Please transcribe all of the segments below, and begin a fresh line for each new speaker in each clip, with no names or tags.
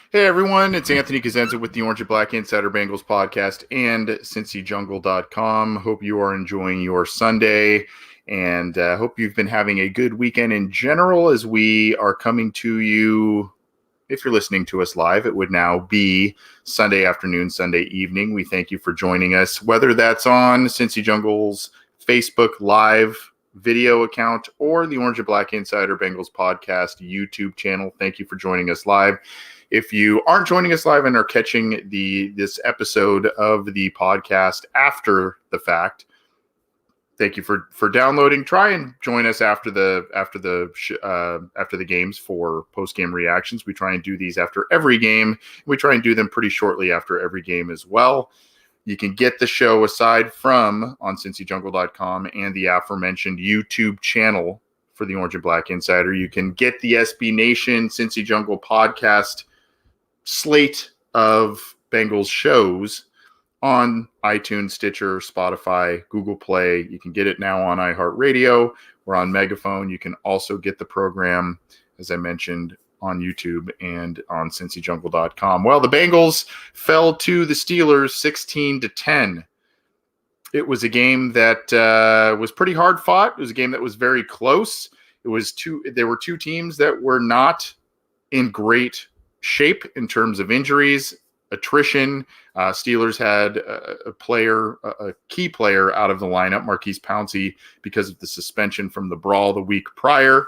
Hey everyone, it's Anthony Cosenza with the Orange and Black Insider Bengals podcast and CincyJungle.com. Hope you are enjoying your Sunday and hope you've been having a good weekend in general as we are coming to you. If you're listening to us live, it would now be Sunday afternoon, Sunday evening. We thank you for joining us, whether that's on Cincy Jungle's Facebook Live video account or the Orange and Black Insider Bengals podcast YouTube channel. Thank you for joining us live. If you aren't joining us live and are catching this episode of the podcast after the fact, thank you for downloading. Try and join us after the games for post-game reactions. We try and do these after every game. We try and do them pretty shortly after every game as well. You can get the show aside from on CincyJungle.com and the aforementioned YouTube channel for the Orange and Black Insider. You can get the SB Nation Cincy Jungle podcast slate of Bengals shows on iTunes, Stitcher, Spotify, Google Play. You can get it now on iHeartRadio or on Megaphone. You can also get the program, as I mentioned, on YouTube and on CincyJungle.com. Well, the Bengals fell to the Steelers 16-10. It was a game that was pretty hard fought. It was a game that was very close. There were two teams that were not in great shape in terms of injuries, attrition. Steelers had a key player out of the lineup, Marquise Pouncey, because of the suspension from the brawl the week prior.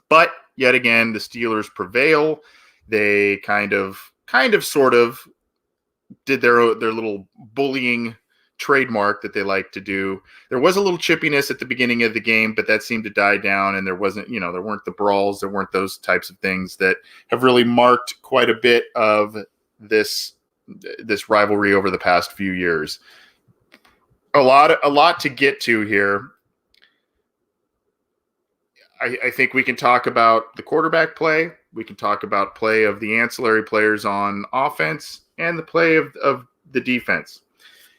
But yet again, the Steelers prevail. They kind of sort of did their little bullying trademark that they like to do. There was a little chippiness at the beginning of the game, but that seemed to die down, and there weren't the brawls, there weren't those types of things that have really marked quite a bit of this rivalry over the past few years. A lot to get to here. I think we can talk about the quarterback play. We can talk about play of the ancillary players on offense and the play of the defense.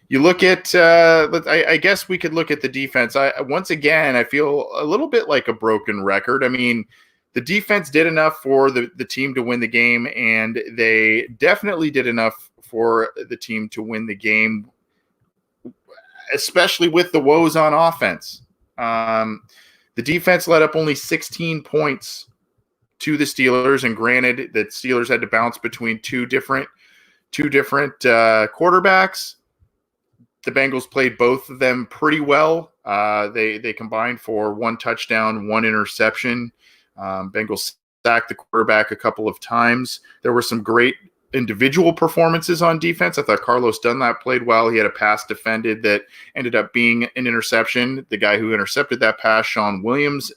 You look at, I guess we could look at the defense. Once again, I feel a little bit like a broken record. I mean, the defense did enough for the team to win the game, and they definitely did enough for the team to win the game, especially with the woes on offense. The defense let up only 16 points to the Steelers, and granted that Steelers had to bounce between two different quarterbacks. The Bengals played both of them pretty well. They combined for one touchdown, one interception. Bengals sacked the quarterback a couple of times. There were some great individual performances on defense. I thought Carlos Dunlap played well. He had a pass defended that ended up being an interception. The guy who intercepted that pass, Sean Williams,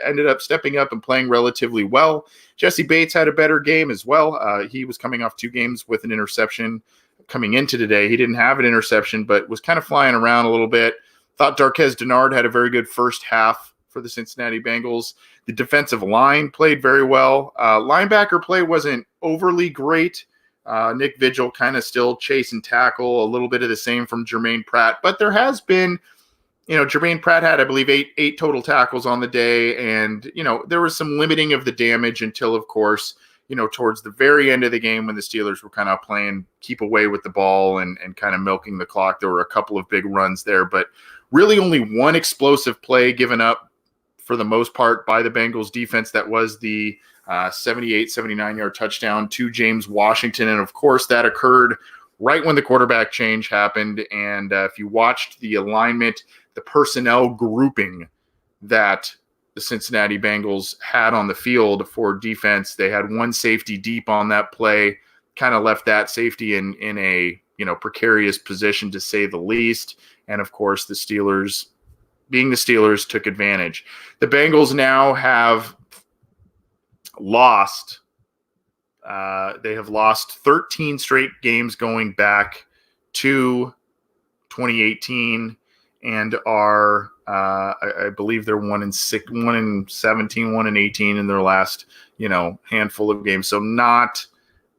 ended up stepping up and playing relatively well. Jesse Bates had a better game as well. He was coming off two games with an interception. Coming into today, he didn't have an interception, but was kind of flying around a little bit. Thought Darquez Dennard had a very good first half for the Cincinnati Bengals. The defensive line played very well. Linebacker play wasn't overly great. Nick Vigil kind of still chase and tackle, a little bit of the same from Jermaine Pratt. But there has been, Jermaine Pratt had, I believe, eight total tackles on the day. And, there was some limiting of the damage until, of course, towards the very end of the game when the Steelers were kind of playing keep away with the ball and kind of milking the clock. There were a couple of big runs there, but really only one explosive play given up for the most part by the Bengals defense. That was the 79-yard touchdown to James Washington. And of course that occurred right when the quarterback change happened. And if you watched the alignment, the personnel grouping that the Cincinnati Bengals had on the field for defense, they had one safety deep on that play, kind of left that safety in a precarious position to say the least. And of course, the Steelers, being the Steelers, took advantage. The Bengals now have lost. They have lost 13 straight games going back to 2018, and are I believe they're 1-6, 1-17, 1-18 in their last handful of games. So not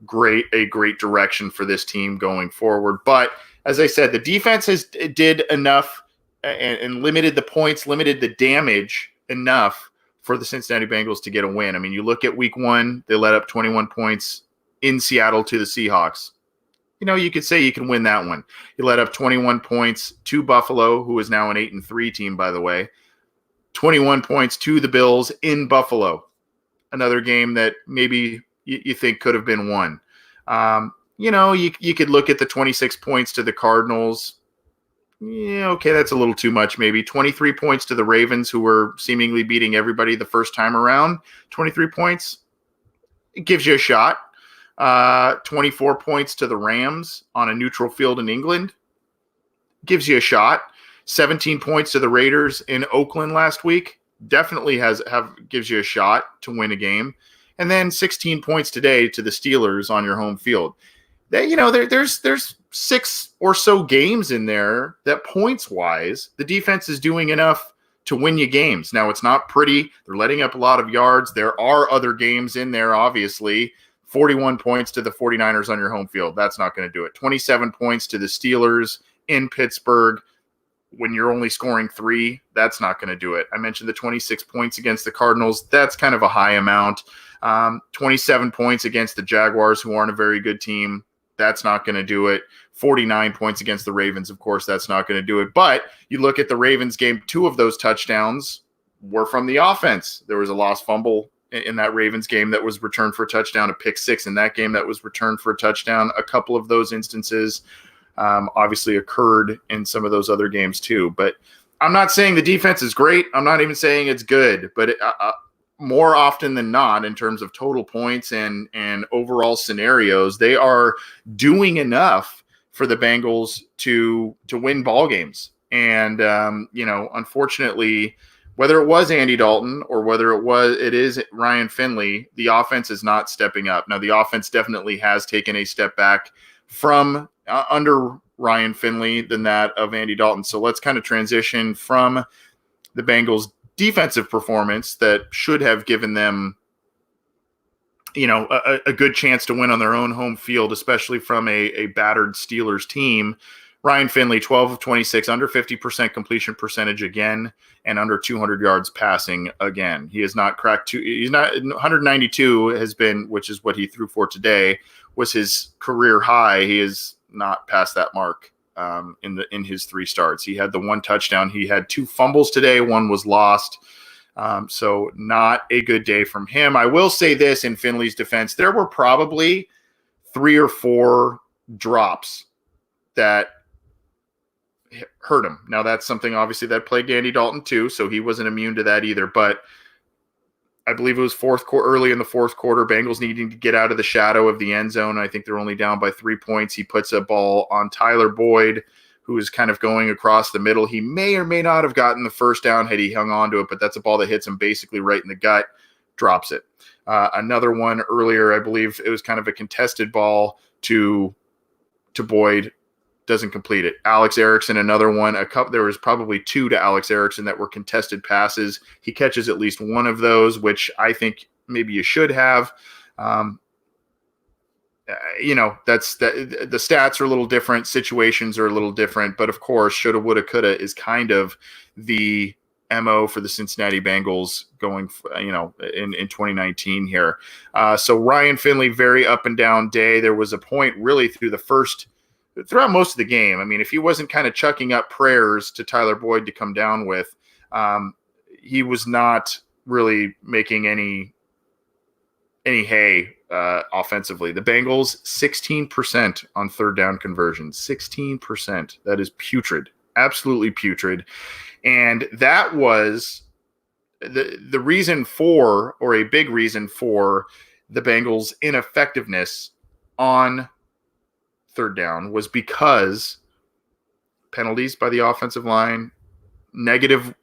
a great direction for this team going forward. But as I said, the defense did enough and limited the points, limited the damage enough for the Cincinnati Bengals to get a win. I mean, you look at week one, they let up 21 points in Seattle to the Seahawks. You could say you can win that one. You let up 21 points to Buffalo, who is now an 8-3 team, by the way. 21 points to the Bills in Buffalo. Another game that maybe you think could have been won. You could look at the 26 points to the Cardinals. Yeah, okay, that's a little too much maybe. 23 points to the Ravens, who were seemingly beating everybody the first time around. 23 points, it gives you a shot. 24 points to the Rams on a neutral field in England, gives you a shot. 17 points to the Raiders in Oakland last week, definitely gives you a shot to win a game. And then 16 points today to the Steelers on your home field. There's 6 or so games in there that points-wise, the defense is doing enough to win you games. Now, it's not pretty. They're letting up a lot of yards. There are other games in there, obviously. 41 points to the 49ers on your home field. That's not going to do it. 27 points to the Steelers in Pittsburgh. When you're only scoring 3, that's not going to do it. I mentioned the 26 points against the Cardinals. That's kind of a high amount. 27 points against the Jaguars, who aren't a very good team. That's not going to do it. 49 points against the Ravens, of course, that's not going to do it. But you look at the Ravens game, 2 of those touchdowns were from the offense. There was a lost fumble in that Ravens game that was returned for a touchdown, a pick 6 in that game that was returned for a touchdown. A couple of those instances obviously occurred in some of those other games too. But I'm not saying the defense is great. I'm not even saying it's good. But more often than not, in terms of total points and overall scenarios, they are doing enough for the Bengals to win ball games. And unfortunately, whether it was Andy Dalton or whether it is Ryan Finley, the offense is not stepping up. Now, the offense definitely has taken a step back from under Ryan Finley than that of Andy Dalton. So let's kind of transition from the Bengals' defensive performance that should have given them, a good chance to win on their own home field, especially from a battered Steelers team. Ryan Finley, 12 of 26, under 50% completion percentage again, and under 200 yards passing again. He has not cracked he's not 192 has been, which is what he threw for today, was his career high. He is not past that mark in his 3 starts. He had the 1 touchdown. He had 2 fumbles today. 1 was lost. So not a good day from him. I will say this in Finley's defense, there were probably 3 or 4 drops that hurt him. Now, that's something obviously that plagued Andy Dalton too, so he wasn't immune to that either. But I believe it was early in the fourth quarter, Bengals needing to get out of the shadow of the end zone. I think they're only down by 3 points. He puts a ball on Tyler Boyd, who is kind of going across the middle. He may or may not have gotten the first down had he hung on to it, but that's a ball that hits him basically right in the gut, drops it. Another one earlier, I believe it was kind of a contested ball to Boyd, doesn't complete it. Alex Erickson, another one. There was probably 2 to Alex Erickson that were contested passes. He catches at least one of those, which I think maybe you should have. That's the stats are a little different. Situations are a little different. But, of course, shoulda, woulda, coulda is kind of the MO for the Cincinnati Bengals going, in 2019 here. So Ryan Finley, very up and down day. There was a point really throughout most of the game. I mean, if he wasn't kind of chucking up prayers to Tyler Boyd to come down with, he was not really making any hay offensively. The Bengals, 16% on 3rd down conversions. 16%. That is putrid. Absolutely putrid. And that was the reason for, or a big reason for, the Bengals' ineffectiveness on 3rd down was because penalties by the offensive line, negative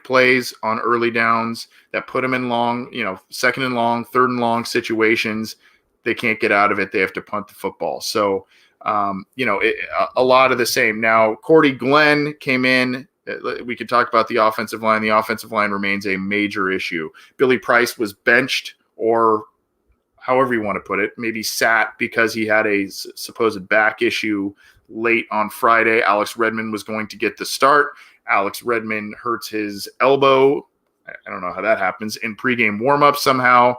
plays on early downs that put them in long, 2nd and long, 3rd and long situations. They can't get out of it. They have to punt the football. So, a lot of the same. Now, Cordy Glenn came in. We could talk about the offensive line. The offensive line remains a major issue. Billy Price was benched, or however you want to put it, maybe sat because he had a supposed back issue late on Friday. Alex Redmond was going to get the start. Alex Redmond hurts his elbow I don't know how that happens, in pregame warmup somehow.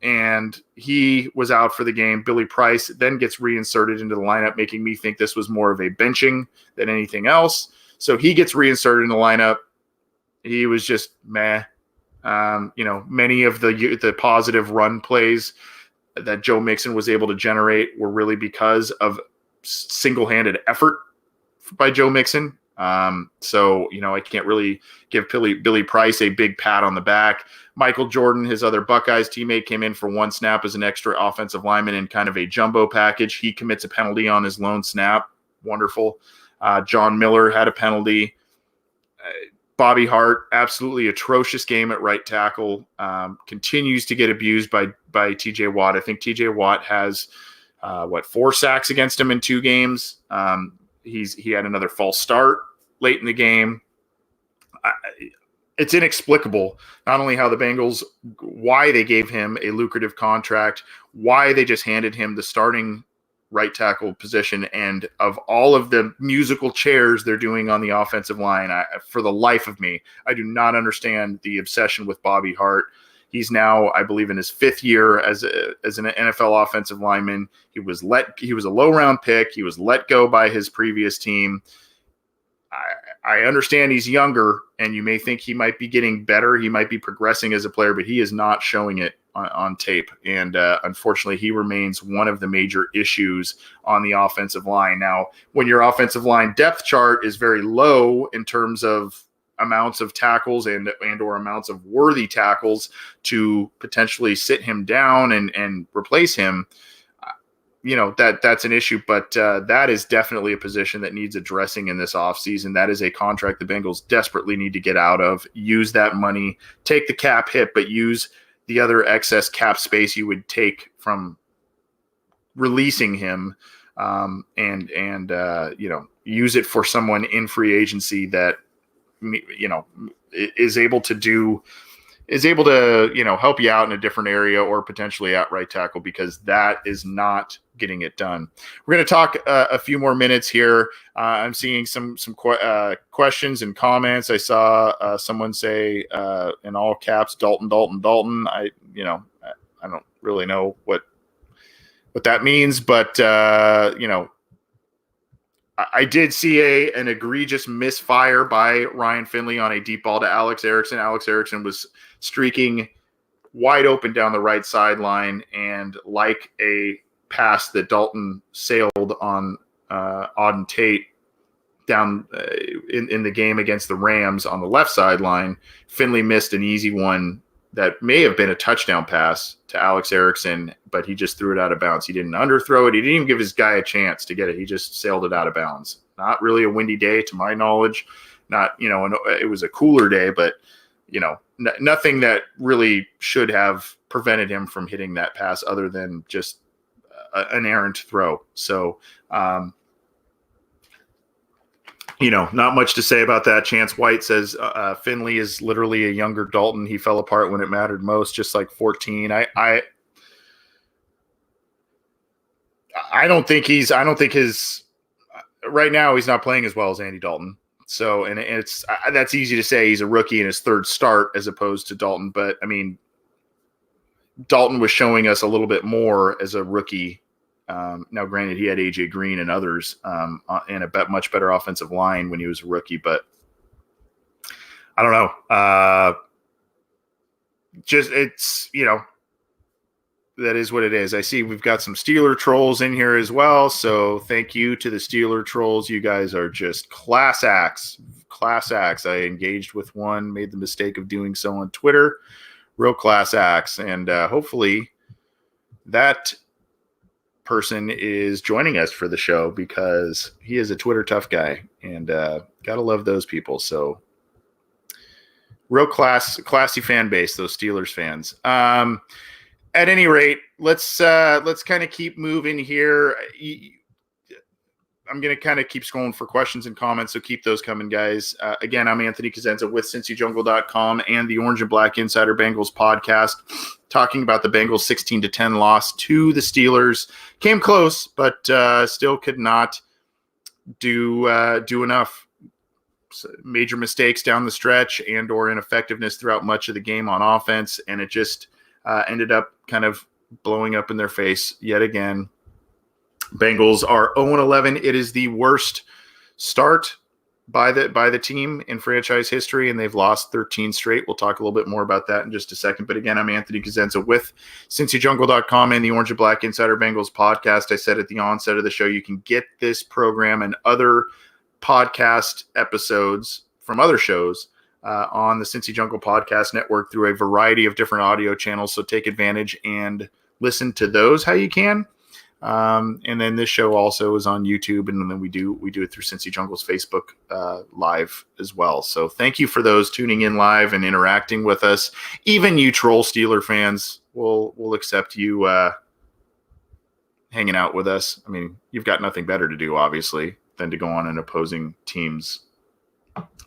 And he was out for the game. Billy Price then gets reinserted into the lineup, making me think this was more of a benching than anything else. So he gets reinserted in the lineup. He was just meh. Many of the positive run plays that Joe Mixon was able to generate were really because of single-handed effort by Joe Mixon. I can't really give Billy Price a big pat on the back. Michael Jordan, his other Buckeyes teammate, came in for one snap as an extra offensive lineman in kind of a jumbo package. He commits a penalty on his lone snap. Wonderful. John Miller had a penalty. Bobby Hart, absolutely atrocious game at right tackle, continues to get abused by TJ Watt. I think TJ Watt has 4 sacks against him in 2 games. He had another false start late in the game. It's inexplicable, not only how the Bengals, why they gave him a lucrative contract, why they just handed him the starting right tackle position, and of all of the musical chairs they're doing on the offensive line, for the life of me, I do not understand the obsession with Bobby Hart. He's now, I believe, in his 5th year as an NFL offensive lineman. He was a low-round pick. He was let go by his previous team. I understand he's younger, and you may think he might be getting better. He might be progressing as a player, but he is not showing it on tape. And unfortunately, he remains one of the major issues on the offensive line. Now, when your offensive line depth chart is very low in terms of amounts of tackles and or amounts of worthy tackles to potentially sit him down and replace him, that's an issue. But that is definitely a position that needs addressing in this offseason. That is a contract the Bengals desperately need to get out of. Use that money, take the cap hit, but use the other excess cap space you would take from releasing him, and use it for someone in free agency that is able to help you out in a different area, or potentially at right tackle, because that is not getting it done. We're going to talk a few more minutes here. I'm seeing some questions and comments. I saw someone say in all caps, Dalton. I don't really know what that means, but I did see an egregious misfire by Ryan Finley on a deep ball to Alex Erickson. Alex Erickson was streaking wide open down the right sideline, and like a pass that Dalton sailed on Auden Tate down in the game against the Rams on the left sideline, Finley missed an easy one that may have been a touchdown pass to Alex Erickson, but he just threw it out of bounds. He didn't underthrow it. He didn't even give his guy a chance to get it. He just sailed it out of bounds. Not really a windy day, to my knowledge. Not, it was a cooler day, but, nothing that really should have prevented him from hitting that pass other than just an errant throw. So, not much to say about that. Chance White says Finley is literally a younger Dalton. He fell apart when it mattered most, just like 14. I don't think right now he's not playing as well as Andy Dalton. So, and it's that's easy to say. He's a rookie in his 3rd start as opposed to Dalton. But I mean, Dalton was showing us a little bit more as a rookie. Now, granted, he had AJ Green and others and a much better offensive line when he was a rookie, but I don't know. That is what it is. I see we've got some Steeler trolls in here as well, so thank you to the Steeler trolls. You guys are just class acts. I engaged with one, made the mistake of doing so on Twitter. Real class acts, and hopefully that person is joining us for the show, because he is a Twitter tough guy, and gotta love those people. So real classy fan base, those Steelers fans. At any rate, let's kind of keep moving here. I'm going to kind of keep scrolling for questions and comments, so keep those coming, guys. Again, I'm Anthony Cosenza with CincyJungle.com and the Orange and Black Insider Bengals podcast, talking about the Bengals 16-10 loss to the Steelers. Came close, but still could not do enough. major mistakes down the stretch and or ineffectiveness throughout much of the game on offense, and it just ended up kind of blowing up in their face yet again. Bengals are 0-11. It is the worst start by the team in franchise history, and they've lost 13 straight. We'll talk a little bit more about that in just a second. But again, I'm Anthony Cosenza with CincyJungle.com and the Orange and Black Insider Bengals podcast. I said at the onset of the show, you can get this program and other podcast episodes from other shows on the Cincy Jungle Podcast Network through a variety of different audio channels. So take advantage and listen to those how you can. And then this show also is on YouTube, and then we do it through Cincy Jungle's Facebook live as well. So thank you for those tuning in live and interacting with us. Even you troll Steeler fans, we'll accept you hanging out with us. I mean, you've got nothing better to do, obviously, than to go on an opposing team's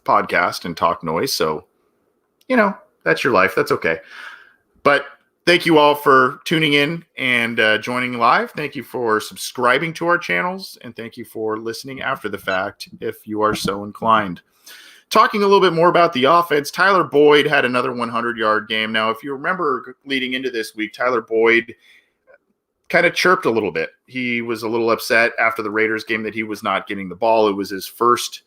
podcast and talk noise. So, that's your life. That's okay. But thank you all for tuning in and joining live. Thank you for subscribing to our channels, and thank you for listening after the fact if you are so inclined. Talking a little bit more about the offense, Tyler Boyd had another 100-yard game. Now, if you remember leading into this week, Tyler Boyd kind of chirped a little bit. He was a little upset after the Raiders game that he was not getting the ball. It was his first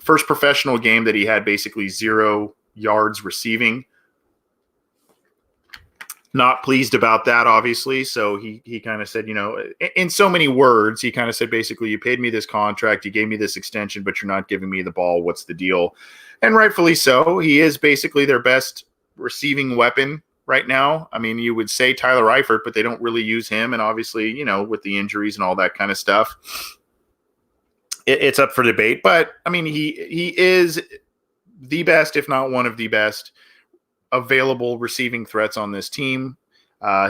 professional game that he had basically 0 yards receiving. Not pleased about that, obviously. So he kind of said, in so many words, he kind of said, basically, you paid me this contract, you gave me this extension, but you're not giving me the ball. What's the deal? And rightfully so. He is basically their best receiving weapon right now. I mean, you would say Tyler Eifert, but they don't really use him. And obviously, with the injuries and all that kind of stuff, it's up for debate. But I mean, he is the best, if not one of the best available receiving threats on this team.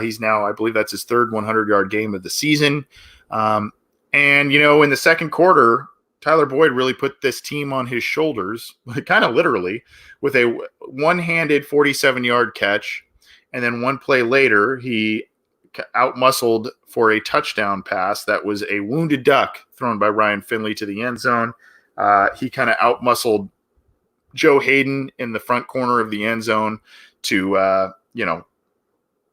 He's now, I believe that's his third 100-yard game of the season. And, in the second quarter, Tyler Boyd really put this team on his shoulders, kind of literally, with a one-handed 47-yard catch. And then one play later, he outmuscled for a touchdown pass that was a wounded duck thrown by Ryan Finley to the end zone. He kind of outmuscled Joe Hayden in the front corner of the end zone to,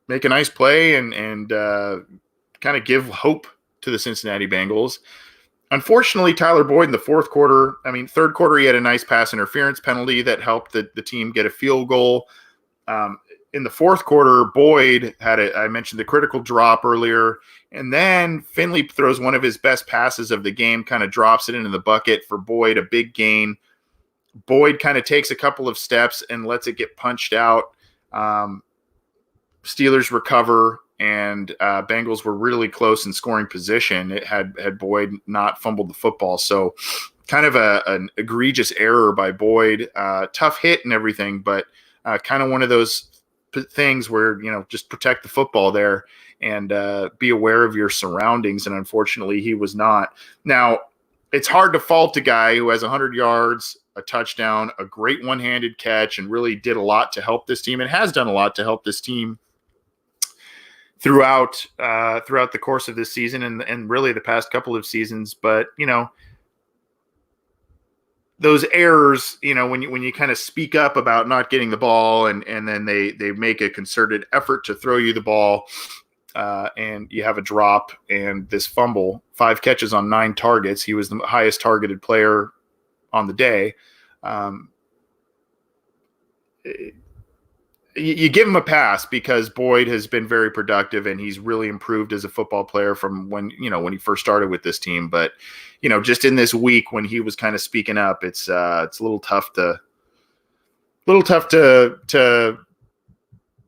make a nice play and kind of give hope to the Cincinnati Bengals. Unfortunately, Tyler Boyd in the third quarter, he had a nice pass interference penalty that helped the team get a field goal. In the fourth quarter, Boyd I mentioned the critical drop earlier, and then Finley throws one of his best passes of the game, kind of drops it into the bucket for Boyd, a big gain. Boyd kind of takes a couple of steps and lets it get punched out. Steelers recover, and Bengals were really close in scoring position. It had Boyd not fumbled the football. So kind of an egregious error by Boyd. Tough hit and everything, but kind of one of those things where, just protect the football there and be aware of your surroundings. And unfortunately, he was not. Now, it's hard to fault a guy who has 100 yards, a touchdown, a great one-handed catch, and really did a lot to help this team and has done a lot to help this team throughout the course of this season and really the past couple of seasons. But, those errors, when you kind of speak up about not getting the ball and then they make a concerted effort to throw you the ball and you have a drop and this fumble, 5 catches on 9 targets. He was the highest targeted player on the day. You give him a pass because Boyd has been very productive and he's really improved as a football player from when he first started with this team. But, just in this week when he was kind of speaking up, it's a little tough to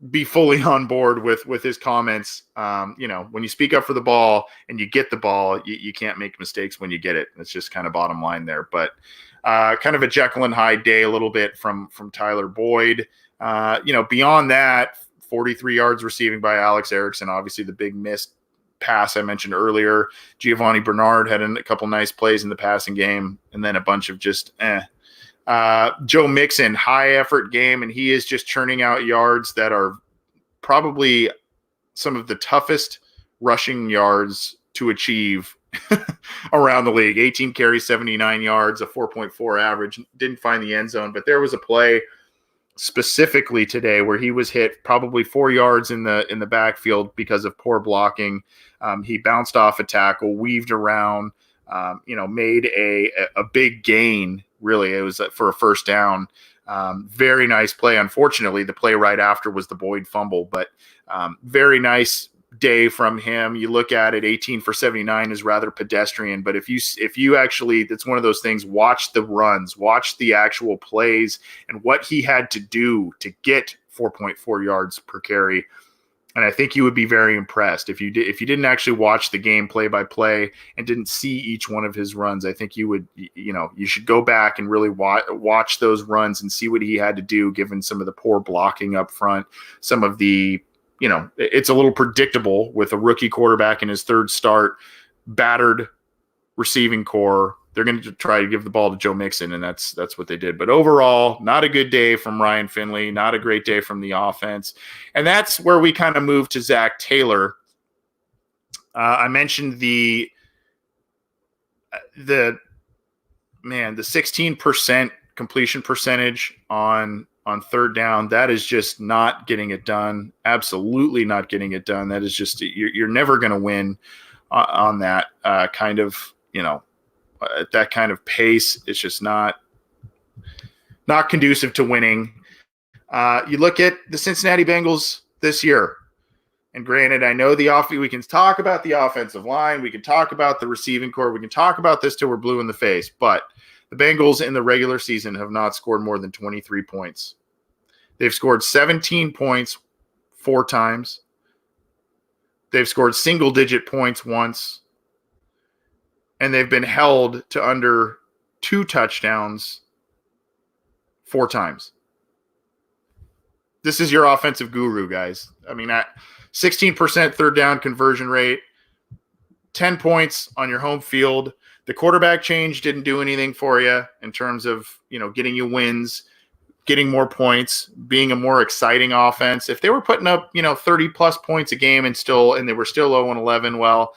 be fully on board with his comments. When you speak up for the ball and you get the ball, you can't make mistakes when you get it. It's just kind of bottom line there. But kind of a Jekyll and Hyde day a little bit from Tyler Boyd. Beyond that, 43 yards receiving by Alex Erickson. Obviously, the big missed pass I mentioned earlier. Giovanni Bernard had a couple nice plays in the passing game, and then a bunch of just Joe Mixon, high effort game, and he is just churning out yards that are probably some of the toughest rushing yards to achieve around the league. 18 carries, 79 yards, a 4.4 average. Didn't find the end zone, but there was a play specifically today where he was hit probably 4 yards in the backfield because of poor blocking. He bounced off a tackle, weaved around, made a big gain. Really, it was for a first down. Very nice play. Unfortunately, the play right after was the Boyd fumble, but very nice day from him. You look at it, 18 for 79 is rather pedestrian, but if you actually, it's one of those things, watch the runs, watch the actual plays and what he had to do to get 4.4 yards per carry. And I think you would be very impressed if you didn't actually watch the game play by play and didn't see each one of his runs. I think you should go back and really watch those runs and see what he had to do, given some of the poor blocking up front, some of the, it's a little predictable with a rookie quarterback in his third start, battered receiving core. They're going to try to give the ball to Joe Mixon, and that's what they did. But overall, not a good day from Ryan Finley, not a great day from the offense. And that's where we kind of move to Zack Taylor. I mentioned the 16% completion percentage on third down. That is just not getting it done. Absolutely not getting it done. That is just, you're never going to win on that kind of, at that kind of pace. It's just not conducive to winning. You look at the Cincinnati Bengals this year, and granted, I know we can talk about the offensive line, we can talk about the receiving core, we can talk about this till we're blue in the face, but the Bengals in the regular season have not scored more than 23 points. They've scored 17 points 4 times. They've scored single-digit points once. And they've been held to under 2 touchdowns 4 times. This is your offensive guru, guys. I mean, at 16% third down conversion rate, 10 points on your home field. The quarterback change didn't do anything for you in terms of, getting you wins, getting more points, being a more exciting offense. If they were putting up, 30 plus points a game and they were still 0-11, well,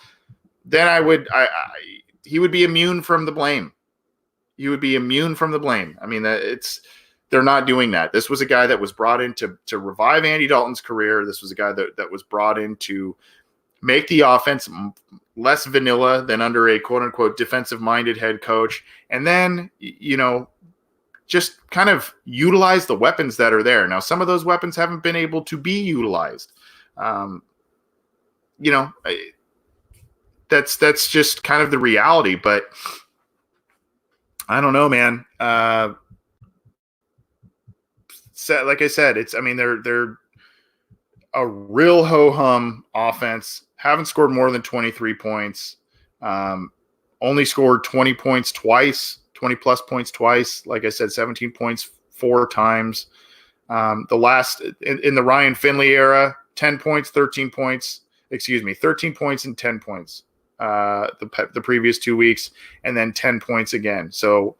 then he would be immune from the blame. You would be immune from the blame. I mean, they're not doing that. This was a guy that was brought in to revive Andy Dalton's career. This was a guy that was brought in to make the offense less vanilla than under a quote-unquote defensive-minded head coach. And then, just kind of utilize the weapons that are there. Now, some of those weapons haven't been able to be utilized. That's just kind of the reality, but I don't know, man. Like I said, they're a real ho-hum offense. Haven't scored more than 23 points. Only scored 20 points twice, 20 plus points twice. Like I said, 17 points 4 times. The last in the Ryan Finley era, 10 points, 13 points. 13 points and 10 points. The previous 2 weeks, and then 10 points again. So,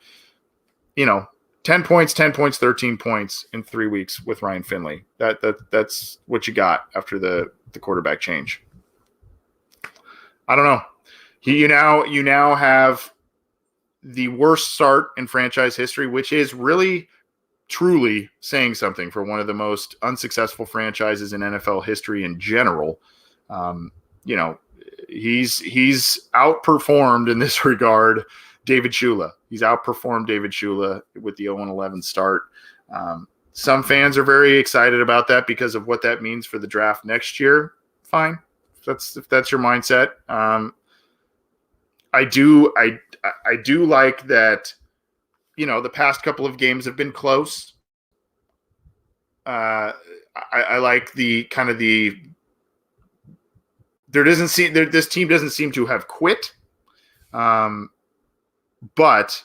10 points, 13 points in 3 weeks with Ryan Finley. That's what you got after the quarterback change. I don't know. You now have the worst start in franchise history, which is really truly saying something for one of the most unsuccessful franchises in NFL history in general. He's outperformed in this regard David Shula. He's outperformed David Shula with the 0-11 start. Some fans are very excited about that because of what that means for the draft next year. Fine. If that's your mindset. I do like that, the past couple of games have been close. I like this team doesn't seem to have quit. But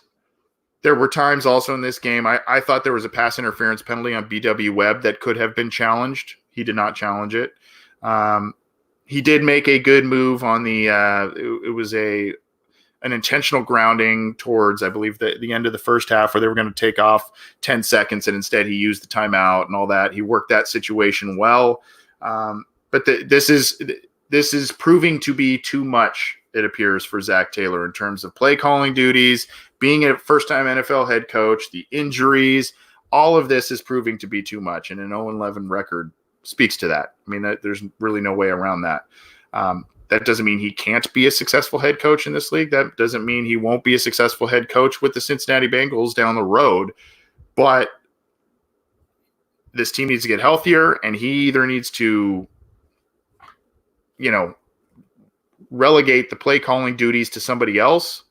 there were times also in this game, I thought there was a pass interference penalty on BW Webb that could have been challenged. He did not challenge it. He did make a good move on it was an intentional grounding towards, I believe, the end of the first half, where they were going to take off 10 seconds, and instead he used the timeout and all that. He worked that situation well. But this is proving to be too much it appears, for Zack Taylor in terms of play calling duties, being a first-time NFL head coach, the injuries. All of this is proving to be too much, and an 0-11 record speaks to that. I mean, there's really no way around that. That doesn't mean he can't be a successful head coach in this league. That doesn't mean he won't be a successful head coach with the Cincinnati Bengals down the road. But this team needs to get healthier, and he either needs to, relegate the play calling duties to somebody else,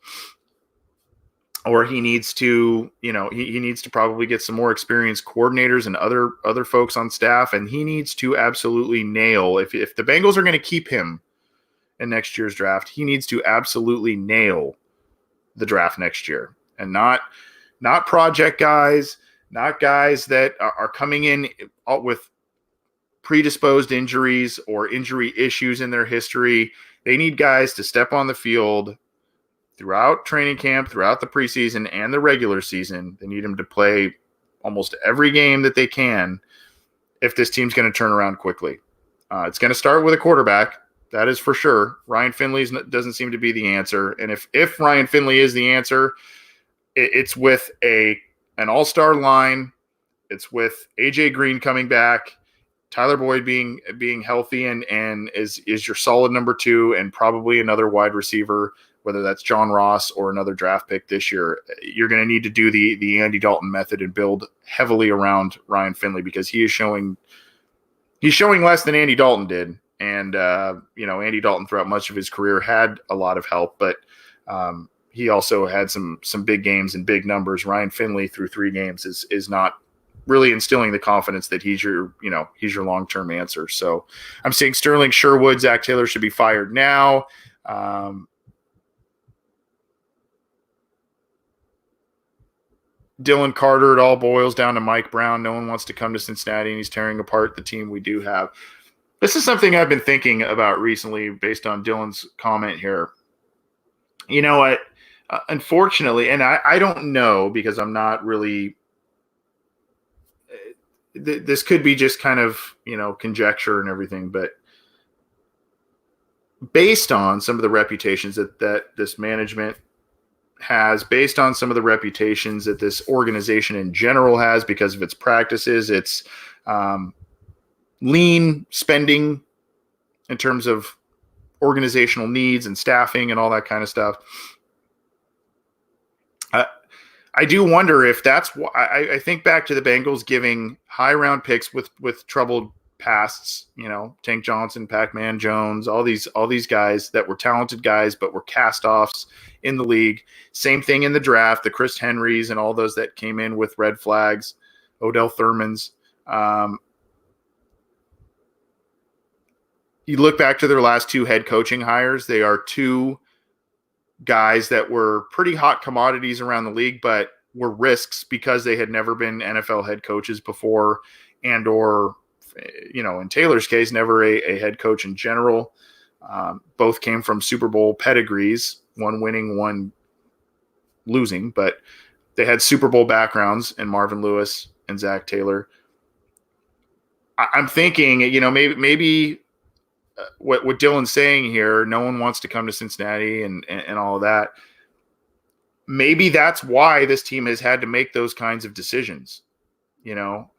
or he needs to, he needs to probably get some more experienced coordinators and other folks on staff, and he needs to absolutely nail, if the Bengals are going to keep him in next year's draft, he needs to absolutely nail the draft next year, and not project guys, not guys that are coming in with predisposed injuries or injury issues in their history. They need guys to step on the field throughout training camp, throughout the preseason and the regular season. They need them to play almost every game that they can if this team's going to turn around quickly. It's going to start with a quarterback. That is for sure. Ryan Finley doesn't seem to be the answer. And if Ryan Finley is the answer, it's with an all-star line. It's with A.J. Green coming back, Tyler Boyd being healthy and is your solid number 2, and probably another wide receiver, whether that's John Ross or another draft pick this year. You're going to need to do the Andy Dalton method and build heavily around Ryan Finley, because he's showing less than Andy Dalton did. And, Andy Dalton throughout much of his career had a lot of help, but he also had some big games and big numbers. Ryan Finley through 3 games is not really instilling the confidence that he's your long-term answer. So I'm saying Sterling Sherwood, Zack Taylor should be fired now. Dylan Carter, it all boils down to Mike Brown. No one wants to come to Cincinnati, and he's tearing apart the team we do have. This is something I've been thinking about recently based on Dylan's comment here. You know what? Unfortunately, and I don't know, because I'm not really this could be just kind of, conjecture and everything, but based on some of the reputations that this management has, based on some of the reputations that this organization in general has because of its practices, its lean spending in terms of organizational needs and staffing and all that kind of stuff, I do wonder if that's why. I think back to the Bengals giving high round picks with troubled pasts, Tank Johnson, Pac-Man Jones, all these guys that were talented guys but were cast-offs in the league. Same thing in the draft, the Chris Henrys and all those that came in with red flags, Odell Thurmans. You look back to their last 2 head coaching hires, they are 2 guys that were pretty hot commodities around the league, but were risks because they had never been NFL head coaches before, and or, in Taylor's case, never a head coach in general. Both came from Super Bowl pedigrees, one winning, one losing, but they had Super Bowl backgrounds in Marvin Lewis and Zack Taylor. I'm thinking, maybe what Dylan's saying here, no one wants to come to Cincinnati and all of that. Maybe that's why this team has had to make those kinds of decisions. You're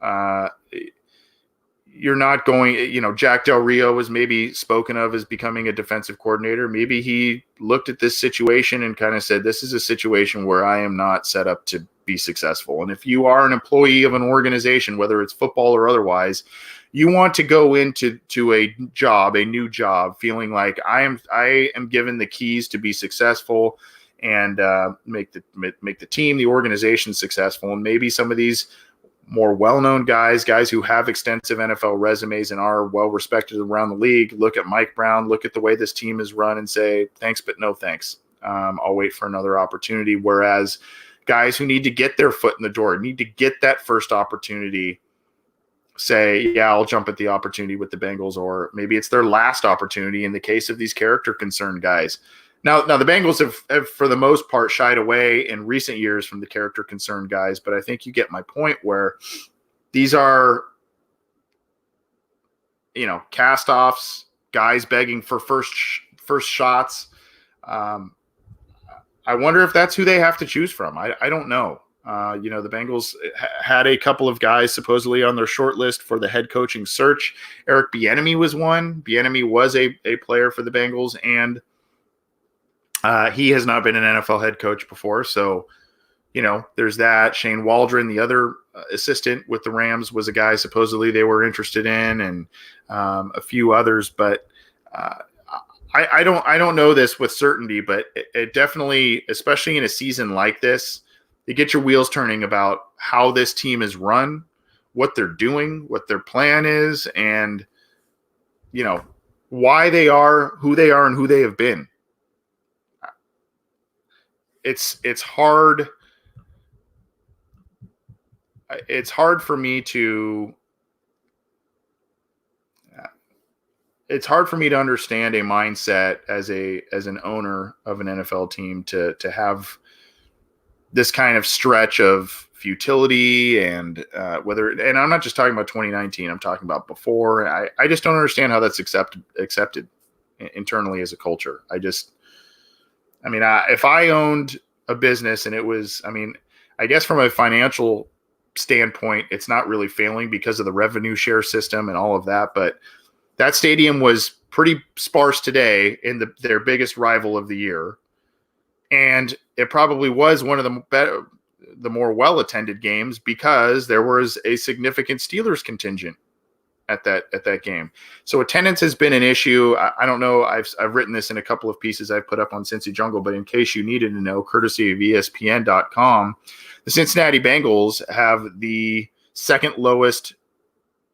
not going, Jack Del Rio was maybe spoken of as becoming a defensive coordinator. Maybe he looked at this situation and kind of said, this is a situation where I am not set up to be successful. And if you are an employee of an organization, whether it's football or otherwise, you want to go into a new job, feeling like I am given the keys to be successful and make the team, the organization successful. And maybe some of these more well-known guys who have extensive NFL resumes and are well-respected around the league, look at Mike Brown, look at the way this team is run and say, thanks, but no thanks. I'll wait for another opportunity. Whereas guys who need to get their foot in the door, need to get that first opportunity, say, yeah, I'll jump at the opportunity with the Bengals, or maybe it's their last opportunity in the case of these character concerned guys. Now the Bengals have for the most part shied away in recent years from the character concerned guys, but I think you get my point where these are, cast-offs, guys begging for first shots. I wonder if that's who they have to choose from. I don't know. The Bengals had a couple of guys supposedly on their short list for the head coaching search. Eric Bieniemy was one. Bieniemy was a player for the Bengals, and he has not been an NFL head coach before. So, there's that. Shane Waldron, the other assistant with the Rams, was a guy supposedly they were interested in, and a few others. But I don't know this with certainty, but it definitely, especially in a season like this, you get your wheels turning about how this team is run, what they're doing, what their plan is, and why they are, and who they have been. It's hard. It's hard for me to. It's hard for me to understand a mindset as an owner of an NFL team to have this kind of stretch of futility and and I'm not just talking about 2019, I'm talking about before. I just don't understand how that's accepted internally as a culture. If I owned a business and it was, I guess from a financial standpoint, it's not really failing because of the revenue share system and all of that, but that stadium was pretty sparse today in their biggest rival of the year. And it probably was one of the more well-attended games because there was a significant Steelers contingent at that game. So attendance has been an issue. I don't know. I've written this in a couple of pieces I've put up on Cincy Jungle, but in case you needed to know, courtesy of ESPN.com, the Cincinnati Bengals have the second lowest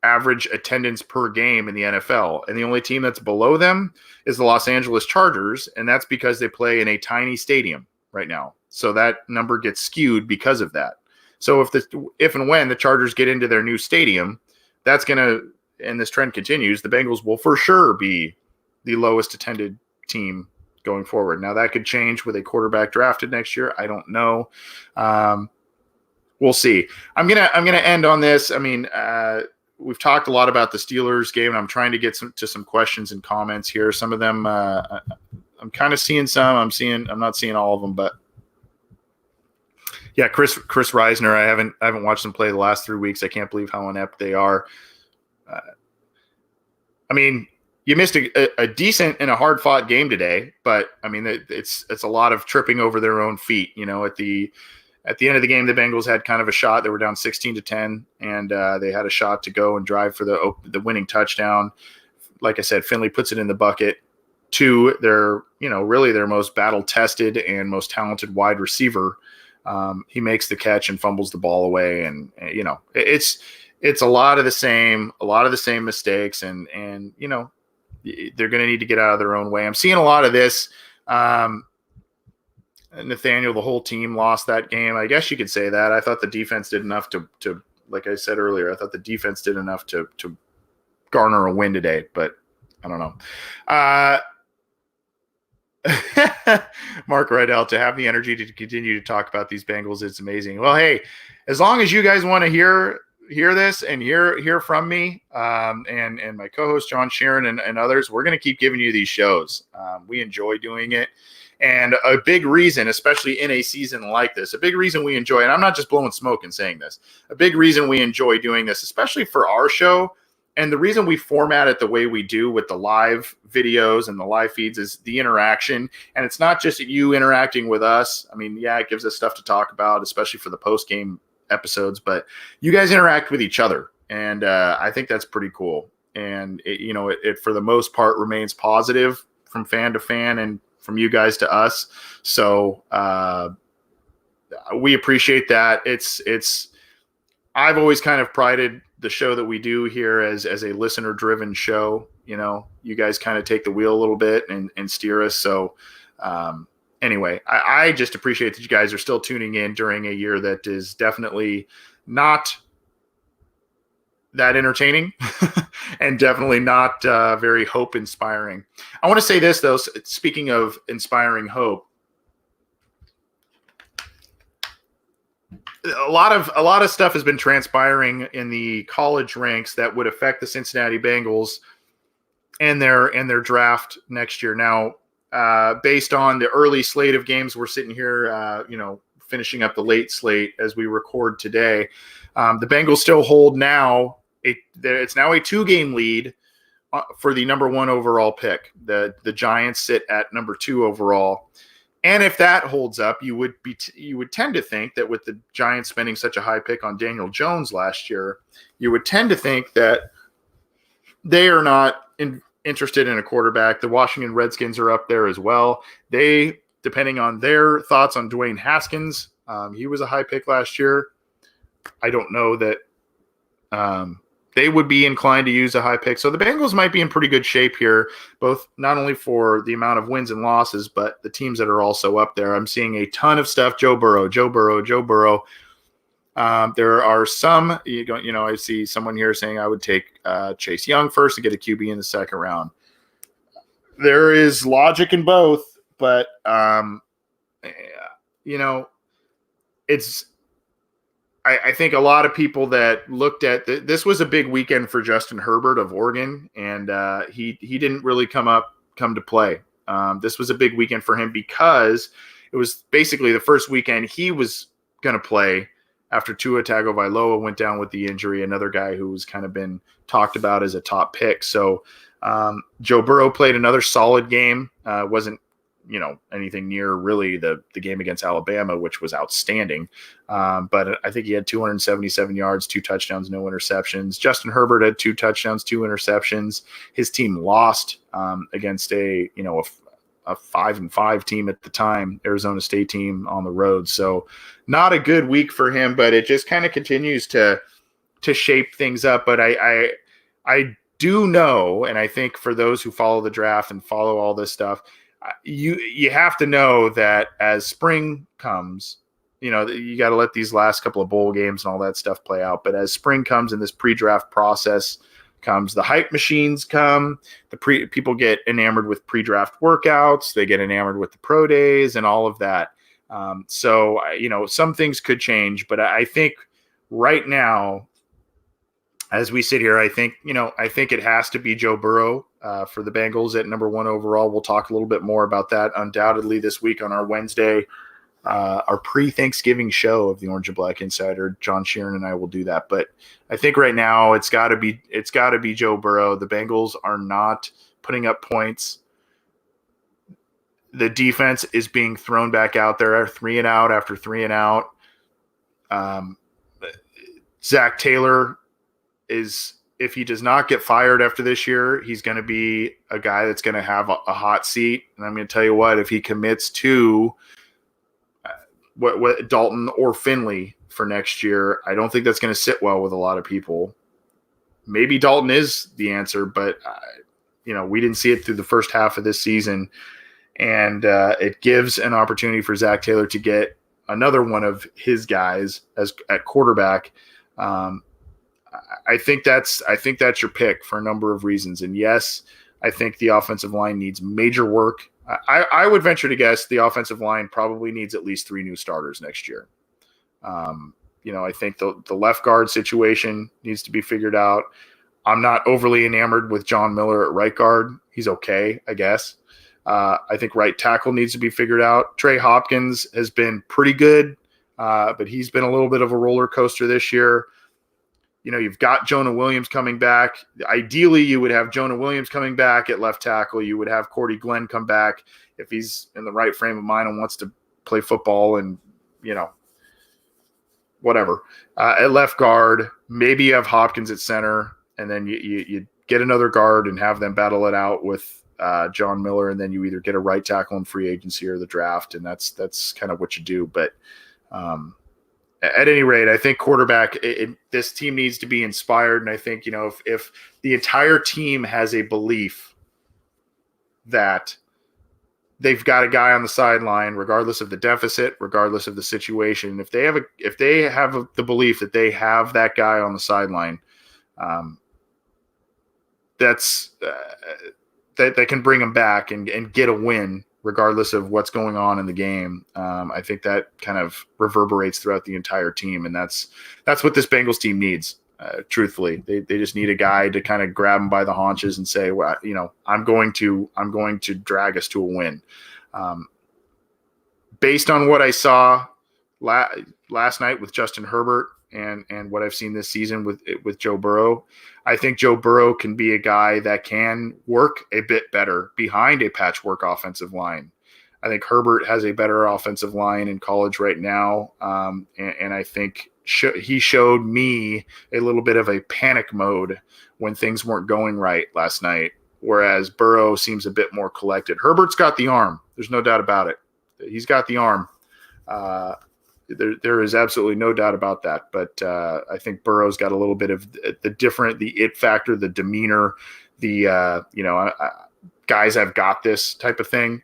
average attendance per game in the NFL. And the only team that's below them is the Los Angeles Chargers. And that's because they play in a tiny stadium right now. So that number gets skewed because of that. So if and when the Chargers get into their new stadium, that's going to, and this trend continues, the Bengals will for sure be the lowest attended team going forward. Now that could change with a quarterback drafted next year. I don't know. We'll see. I'm going to end on this. We've talked a lot about the Steelers game, and I'm trying to get to some questions and comments here. Some of them, I'm kind of seeing some. I'm not seeing all of them, but yeah, Chris Reisner. I haven't watched them play the last 3 weeks. I can't believe how inept they are. You missed a decent and a hard fought game today, but it's a lot of tripping over their own feet. At the end of the game, the Bengals had kind of a shot. They were down 16-10, and they had a shot to go and drive for the winning touchdown. Like I said, Finley puts it in the bucket to their, really their most battle-tested and most talented wide receiver. He makes the catch and fumbles the ball away, and it's a lot of the same mistakes, and they're going to need to get out of their own way. I'm seeing a lot of this. Nathaniel, the whole team lost that game. I guess you could say that. I thought the defense did enough to like I said earlier, I thought the defense did enough to garner a win today, but I don't know. Mark Rydell, to have the energy to continue to talk about these Bengals, it's amazing. Well, hey, as long as you guys want to hear this and hear from me and my co-host John Sharon and others, we're going to keep giving you these shows. We enjoy doing it. And a big reason, especially in a season like this, a big reason we enjoy, and I'm not just blowing smoke and saying this, a big reason we enjoy doing this, especially for our show, and the reason we format it the way we do with the live videos and the live feeds is the interaction. And it's not just you interacting with us. It gives us stuff to talk about, especially for the post-game episodes, but you guys interact with each other. And I think that's pretty cool. And it for the most part remains positive from fan to fan and from you guys to us. So we appreciate that. I've always kind of prided the show that we do here as a listener driven show. You guys kind of take the wheel a little bit and steer us. So anyway, I just appreciate that you guys are still tuning in during a year that is definitely not that entertaining and definitely not very hope inspiring. I want to say this though, speaking of inspiring hope, a lot of stuff has been transpiring in the college ranks that would affect the Cincinnati Bengals and their draft next year. Now, based on the early slate of games. We're sitting here, finishing up the late slate as we record today. The Bengals still hold now. It's now a 2-game lead for the number 1 overall pick. The Giants sit at number 2 overall. And if that holds up, you would tend to think that with the Giants spending such a high pick on Daniel Jones last year, you would tend to think that they are not interested in a quarterback. The Washington Redskins are up there as well. They, depending on their thoughts on Dwayne Haskins, he was a high pick last year. I don't know that they would be inclined to use a high pick. So the Bengals might be in pretty good shape here, both not only for the amount of wins and losses, but the teams that are also up there. I'm seeing a ton of stuff. Joe Burrow. There are some, I see someone here saying I would take Chase Young first to get a QB in the second round. There is logic in both, but, I think a lot of people that looked at this was a big weekend for Justin Herbert of Oregon, and he didn't really come to play. This was a big weekend for him because it was basically the first weekend he was going to play after Tua Tagovailoa went down with the injury, another guy who was kind of been talked about as a top pick. So Joe Burrow played another solid game. Wasn't anything near really the game against Alabama, which was outstanding. But I think he had 277 yards, 2 touchdowns, no interceptions. Justin Herbert had 2 touchdowns, 2 interceptions. His team lost against a 5-5 team at the time, Arizona State team on the road. So not a good week for him, but it just kind of continues to shape things up. But I do know, and I think for those who follow the draft and follow all this stuff, you have to know that as spring comes, you got to let these last couple of bowl games and all that stuff play out. But as spring comes and this pre-draft process comes, the hype machines come, people get enamored with pre-draft workouts, they get enamored with the pro days and all of that. So some things could change, but I think right now, as we sit here, I think it has to be Joe Burrow for the Bengals at number 1 overall. We'll talk a little bit more about that undoubtedly this week on our Wednesday, our pre-Thanksgiving show of the Orange and Black Insider. John Sheeran and I will do that. But I think right now it's got to be Joe Burrow. The Bengals are not putting up points. The defense is being thrown back out there, 3 and out after 3 and out. Zack Taylor is, if he does not get fired after this year, he's going to be a guy that's going to have a hot seat. And I'm going to tell you what, if he commits to what Dalton or Finley for next year, I don't think that's going to sit well with a lot of people. Maybe Dalton is the answer, but we didn't see it through the first half of this season. And it gives an opportunity for Zack Taylor to get another one of his guys at quarterback. I think that's your pick for a number of reasons. And yes, I think the offensive line needs major work. I would venture to guess the offensive line probably needs at least 3 new starters next year. I think the left guard situation needs to be figured out. I'm not overly enamored with John Miller at right guard. He's okay, I guess. I think right tackle needs to be figured out. Trey Hopkins has been pretty good, but he's been a little bit of a roller coaster this year. You've got Jonah Williams coming back. Ideally, you would have Jonah Williams coming back at left tackle. You would have Cordy Glenn come back if he's in the right frame of mind and wants to play football and, whatever. At left guard, maybe you have Hopkins at center, and then you get another guard and have them battle it out with John Miller, and then you either get a right tackle in free agency or the draft, and that's kind of what you do. But at any rate, I think quarterback, this team needs to be inspired. And I think, if the entire team has a belief that they've got a guy on the sideline, regardless of the deficit, regardless of the situation, if they have the belief that they have that guy on the sideline, that can bring them back and get a win, regardless of what's going on in the game. I think that kind of reverberates throughout the entire team, and that's what this Bengals team needs. Truthfully, they just need a guy to kind of grab them by the haunches and say, well, I'm going to drag us to a win. Based on what I saw last night with Justin Herbert and what I've seen this season with Joe Burrow, I think Joe Burrow can be a guy that can work a bit better behind a patchwork offensive line. I think Herbert has a better offensive line in college right now, and I think he showed me a little bit of a panic mode when things weren't going right last night, whereas Burrow seems a bit more collected. Herbert's got the arm. There's no doubt about it. He's got the arm. There is absolutely no doubt about that. But I think Burrow's got a little bit of the it factor, the demeanor, guys have got this type of thing.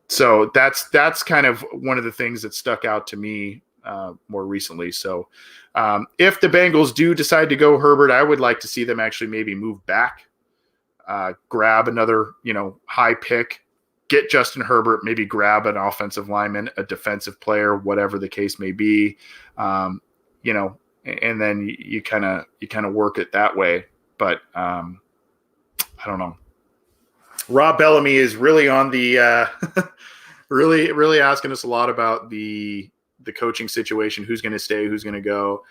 So that's kind of one of the things that stuck out to me more recently. So if the Bengals do decide to go Herbert, I would like to see them actually maybe move back, grab another, high pick, get Justin Herbert, maybe grab an offensive lineman, a defensive player, whatever the case may be, and then you kind of work it that way. But I don't know. Rob Bellamy is really on the really asking us a lot about the coaching situation, who's going to stay, who's going to go.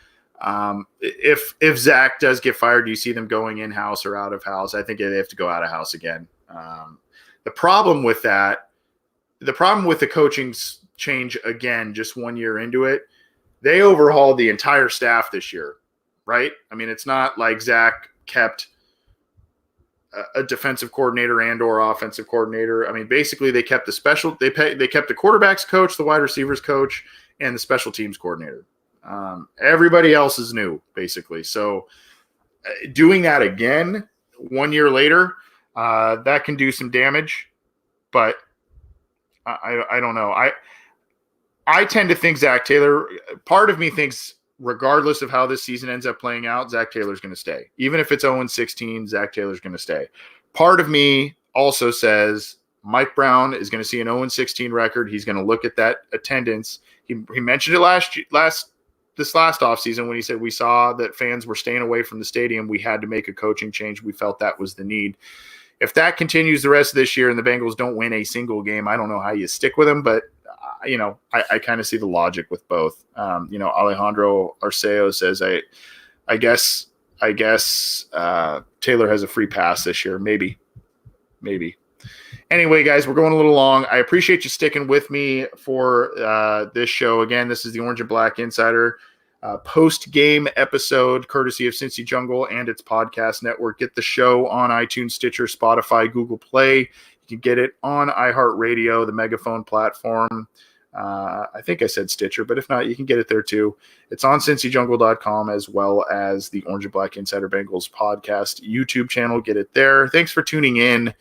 If Zach does get fired, do you see them going in-house or out of house? I think they have to go out of house again. The problem with the coaching change again, just 1 year into it, they overhauled the entire staff this year, right? I mean, it's not like Zach kept a defensive coordinator and or offensive coordinator. I mean, basically they kept they kept the quarterbacks coach, the wide receivers coach, and the special teams coordinator. Everybody else is new, basically. So doing that again 1 year later, that can do some damage, but I don't know. I tend to think Zack Taylor, part of me thinks regardless of how this season ends up playing out, Zack Taylor's going to stay. Even if it's 0-16, Zack Taylor's going to stay. Part of me also says Mike Brown is going to see an 0-16 record. He's going to look at that attendance. He mentioned it this last offseason when he said we saw that fans were staying away from the stadium. We had to make a coaching change. We felt that was the need. If that continues the rest of this year and the Bengals don't win a single game, I don't know how you stick with them, but I kind of see the logic with both. Alejandro Arceo says, I guess Taylor has a free pass this year. Maybe. Anyway, guys, we're going a little long. I appreciate you sticking with me for this show. Again, this is the Orange and Black Insider post-game episode, courtesy of Cincy Jungle and its podcast network. Get the show on iTunes, Stitcher, Spotify, Google Play. You can get it on iHeartRadio, the Megaphone platform. I think I said Stitcher, but if not, you can get it there too. It's on cincyjungle.com as well as the Orange and Black Insider Bengals podcast YouTube channel. Get it there. Thanks for tuning in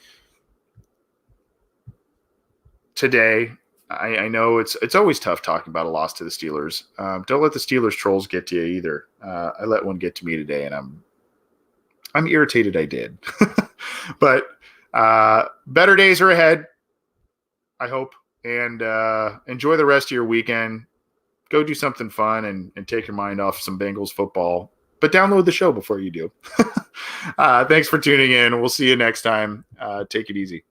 today. I know it's always tough talking about a loss to the Steelers. Don't let the Steelers trolls get to you either. I let one get to me today, and I'm irritated I did. But better days are ahead, I hope. And enjoy the rest of your weekend. Go do something fun and take your mind off some Bengals football. But download the show before you do. Thanks for tuning in. We'll see you next time. Take it easy.